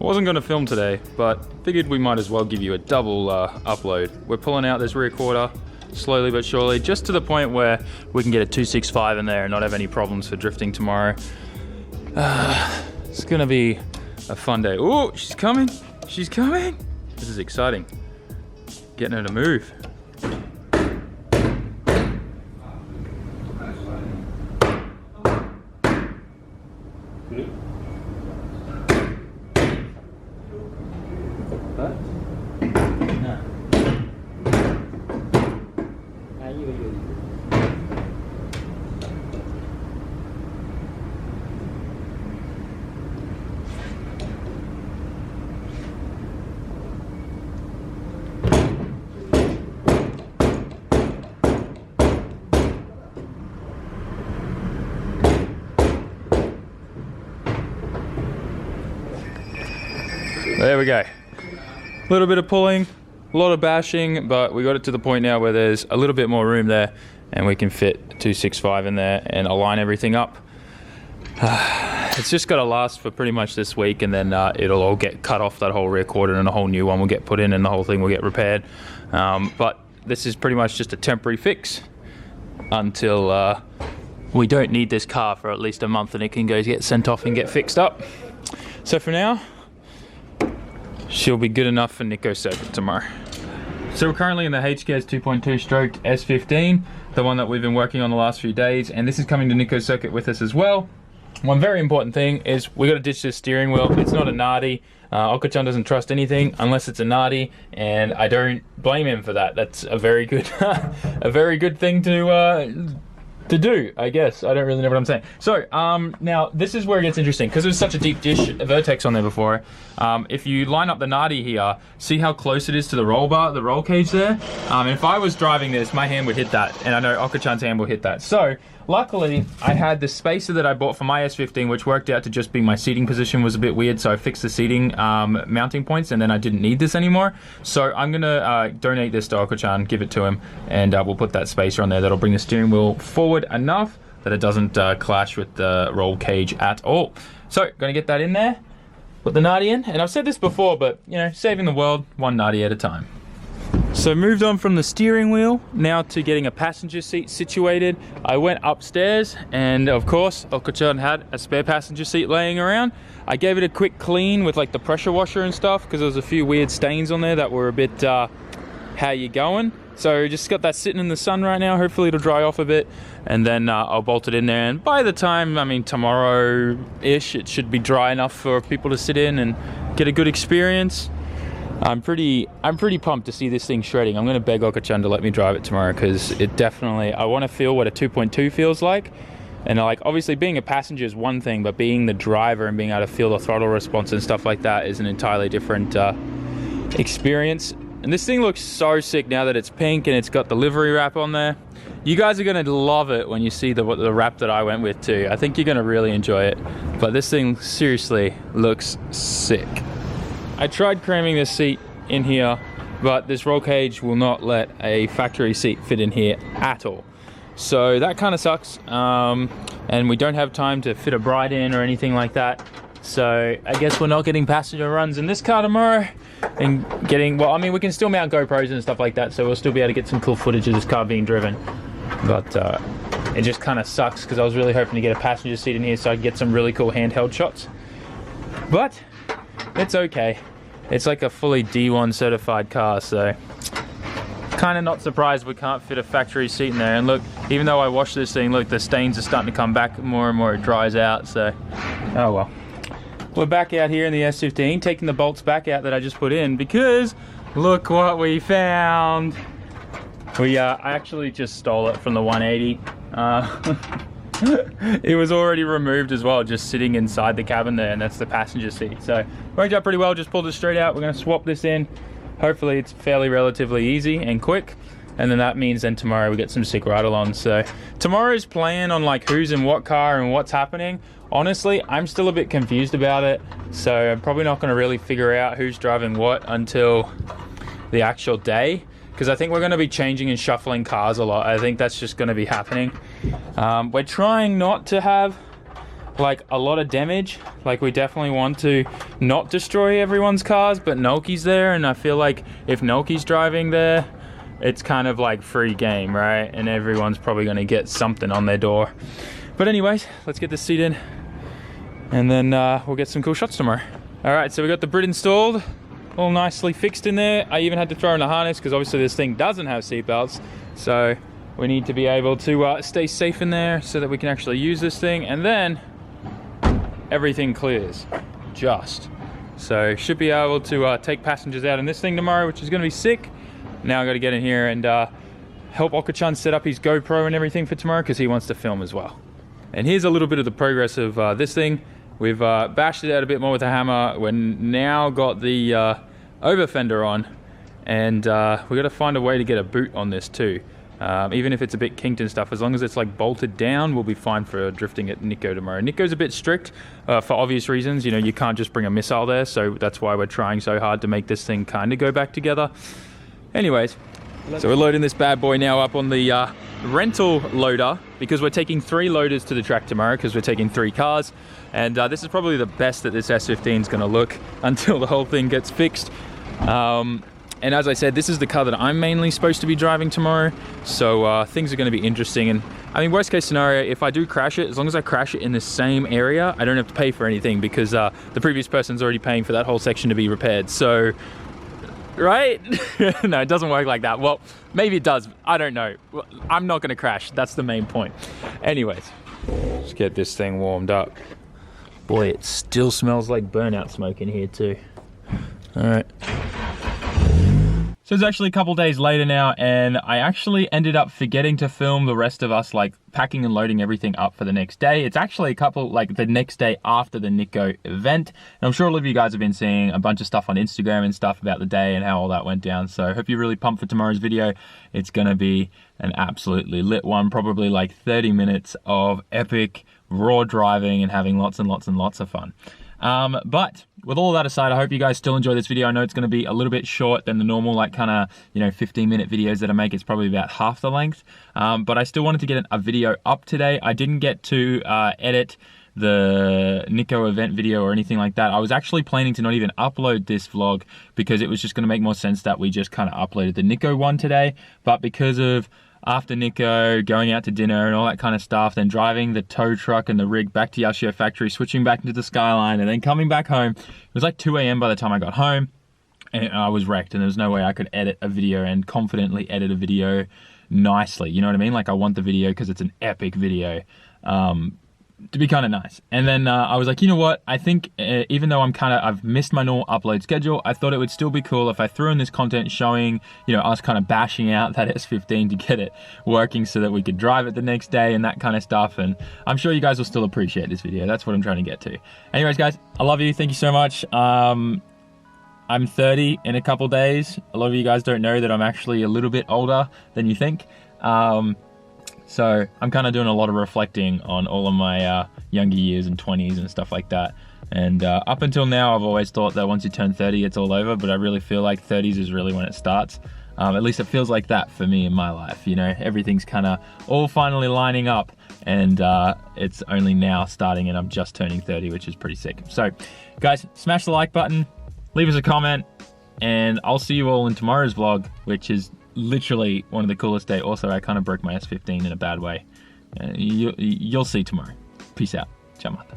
I wasn't going to film today, but figured we might as well give you a double upload. We're pulling out this rear quarter slowly but surely, just to the point where we can get a 265 in there and not have any problems for drifting tomorrow. It's gonna be a fun day. Oh, she's coming. She's coming. This is exciting. Getting her to move. There we go. A little bit of pulling, a lot of bashing, but we got it to the point now where there's a little bit more room there and we can fit 265 in there and align everything up. It's just got to last for pretty much this week, and then it'll all get cut off, that whole rear quarter, and a whole new one will get put in and the whole thing will get repaired. But this is pretty much just a temporary fix until we don't need this car for at least a month and it can go get sent off and get fixed up. So for now, she'll be good enough for Nikko Circuit tomorrow. So we're currently in the HKS 2.2 stroke S15, the one that we've been working on the last few days, and this is coming to Nikko Circuit with us as well. One very important thing is we got to ditch this steering wheel. It's not a Nadi. Oka-chan doesn't trust anything unless it's a Nadi, and I don't blame him for that. That's a very good, a very good thing to do, I guess. I don't really know what I'm saying. So, now this is where it gets interesting, because there's such a deep dish vertex on there before. If you line up the Nadi here, see how close it is to the roll bar, the roll cage there? If I was driving this, my hand would hit that, and I know Oka-chan's hand will hit that. So, luckily, I had the spacer that I bought for my S15, which worked out to just be my seating position was a bit weird, so I fixed the seating mounting points, and then I didn't need this anymore. So I'm gonna donate this to Oka-chan, give it to him, and we'll put that spacer on there that'll bring the steering wheel forward enough that it doesn't clash with the roll cage at all. So, gonna get that in there, put the Nadi in, and I've said this before, but you know, saving the world one Nadi at a time. So moved on from the steering wheel now to getting a passenger seat situated. I went upstairs and of course Oka-chan had a spare passenger seat laying around. I gave it a quick clean with like the pressure washer and stuff because there was a few weird stains on there that were a bit how you going. So just got that sitting in the sun right now. Hopefully it'll dry off a bit, and then I'll bolt it in there, and by the time, I mean tomorrow-ish, it should be dry enough for people to sit in and get a good experience. I'm pretty pumped to see this thing shredding. I'm gonna beg Oka-chan to let me drive it tomorrow because it definitely, I want to feel what a 2.2 feels like. And like, obviously being a passenger is one thing, but being the driver and being able to feel the throttle response and stuff like that is an entirely different experience. And this thing looks so sick now that it's pink and it's got the livery wrap on there. You guys are gonna love it when you see the wrap that I went with too. I think you're gonna really enjoy it. But this thing seriously looks sick. I tried cramming this seat in here, but this roll cage will not let a factory seat fit in here at all. So that kind of sucks. And we don't have time to fit a bride in or anything like that. So I guess we're not getting passenger runs in this car tomorrow. And getting, well, I mean, we can still mount GoPros and stuff like that, so we'll still be able to get some cool footage of this car being driven. But it just kind of sucks because I was really hoping to get a passenger seat in here so I could get some really cool handheld shots. But it's okay. It's like a fully D1 certified car, so kind of not surprised we can't fit a factory seat in there. And look, even though I washed this thing, look, the stains are starting to come back more and more. It dries out, so oh well. We're back out here in the S15, taking the bolts back out that I just put in because look what we found. I actually just stole it from the 180. It was already removed as well, just sitting inside the cabin there, and that's the passenger seat. So worked out pretty well, just pulled it straight out. We're gonna swap this in. Hopefully it's fairly relatively easy and quick. And then that means then tomorrow we get some sick ride-alongs. So tomorrow's plan on like who's in what car and what's happening, honestly, I'm still a bit confused about it. So I'm probably not gonna really figure out who's driving what until the actual day. Because I think we're going to be changing and shuffling cars a lot. I think that's just going to be happening. We're trying not to have like a lot of damage. Like we definitely want to not destroy everyone's cars, but Noki's there, and I feel like if Noki's driving there, it's kind of like free game, right? And everyone's probably gonna get something on their door. But anyways, let's get this seat in, and then we'll get some cool shots tomorrow. All right, so we got the Brit installed, all nicely fixed in there. I even had to throw in the harness because obviously this thing doesn't have seatbelts. So we need to be able to stay safe in there so that we can actually use this thing, and then everything clears, so should be able to take passengers out in this thing tomorrow, which is gonna be sick. Now I gotta get in here and help Oka-chan set up his GoPro and everything for tomorrow because he wants to film as well. And here's a little bit of the progress of this thing. We've bashed it out a bit more with a hammer. We're now got the over fender on, and we got to find a way to get a boot on this too. Even if it's a bit kinked and stuff, as long as it's like bolted down, we'll be fine for drifting at Nikko tomorrow. Nikko's a bit strict for obvious reasons. You know, you can't just bring a missile there, so that's why we're trying so hard to make this thing kind of go back together. Anyways, so we're loading this bad boy now up on the rental loader because we're taking 3 loaders to the track tomorrow because we're taking 3 cars. And this is probably the best that this S15 is going to look until the whole thing gets fixed. And as I said, this is the car that I'm mainly supposed to be driving tomorrow, so things are going to be interesting. And I mean, worst case scenario, if I do crash it, as long as I crash it in the same area, I don't have to pay for anything because the previous person's already paying for that whole section to be repaired. So, right? No, it doesn't work like that. Well, maybe it does. I don't know. I'm not going to crash. That's the main point. Anyways, let's get this thing warmed up. Boy, it still smells like burnout smoke in here too. All right. So it's actually a couple days later now, and I actually ended up forgetting to film the rest of us like packing and loading everything up for the next day. It's actually the next day after the Nikko event. And I'm sure all of you guys have been seeing a bunch of stuff on Instagram and stuff about the day and how all that went down. So I hope you're really pumped for tomorrow's video. It's gonna be an absolutely lit one, probably like 30 minutes of epic raw driving and having lots and lots and lots of fun. But with all that aside, I hope you guys still enjoy this video. I know it's going to be a little bit short than the normal, like kind of, 15-minute videos that I make. It's probably about half the length. But I still wanted to get a video up today. I didn't get to edit the Nikko event video or anything like that. I was actually planning to not even upload this vlog because it was just going to make more sense that we just kind of uploaded the Nikko one today. But because of after Nikko, going out to dinner and all that kind of stuff, then driving the tow truck and the rig back to Yashio factory, switching back into the Skyline, and then coming back home. It was like 2 AM by the time I got home, and I was wrecked, and there was no way I could edit a video and confidently edit a video nicely. You know what I mean? Like, I want the video because it's an epic video. To be kind of nice. And then I was like, you know what? I think even though I've missed my normal upload schedule, I thought it would still be cool if I threw in this content showing, us kind of bashing out that S15 to get it working so that we could drive it the next day and that kind of stuff. And I'm sure you guys will still appreciate this video. That's what I'm trying to get to. Anyways, guys, I love you. Thank you so much. I'm 30 in a couple days. A lot of you guys don't know that I'm actually a little bit older than you think. So I'm kind of doing a lot of reflecting on all of my younger years and 20s and stuff like that. And up until now, I've always thought that once you turn 30, it's all over. But I really feel like 30s is really when it starts. At least it feels like that for me in my life. Everything's kind of all finally lining up. And it's only now starting, and I'm just turning 30, which is pretty sick. So, guys, smash the like button, leave us a comment, and I'll see you all in tomorrow's vlog, which is literally one of the coolest days. Also, I kind of broke my S15 in a bad way. You'll see tomorrow. Peace out. Ciao, mata.